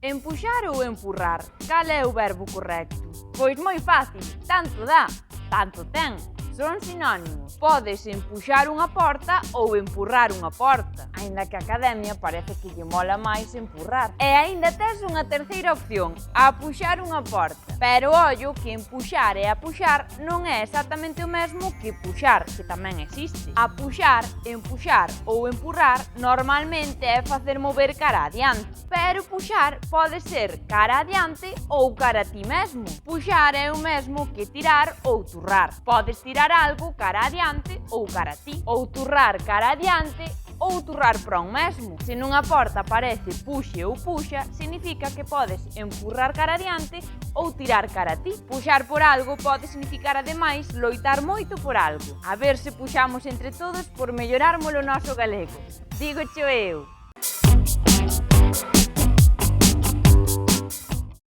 Empuxar ou empurrar? Cal é o verbo correcto? Pois moi fácil, tanto dá, tanto ten. Son sinónimos. Podes empuxar unha porta ou empurrar unha porta. Aínda que a Academia parece que lle mola máis empurrar. E aínda tes unha terceira opción, apuxar unha porta. Pero ollo que empuxar e apuxar non é exactamente o mesmo que puxar, que tamén existe. Apuxar, empuxar ou empurrar normalmente é facer mover cara adiante. Pero puxar pode ser cara adiante ou cara a ti mesmo. Puxar é o mesmo que tirar ou turrar. Podes tirar algo cara adiante ou cara a ti, ou turrar cara adiante ou turrar para un mesmo. Se nunha porta aparece puxe ou puxa, significa que podes empurrar cara adiante ou tirar cara a ti. Puxar por algo pode significar ademais loitar moito por algo. A ver se puxamos entre todos por mellorarmos o noso galego. Dígocho eu.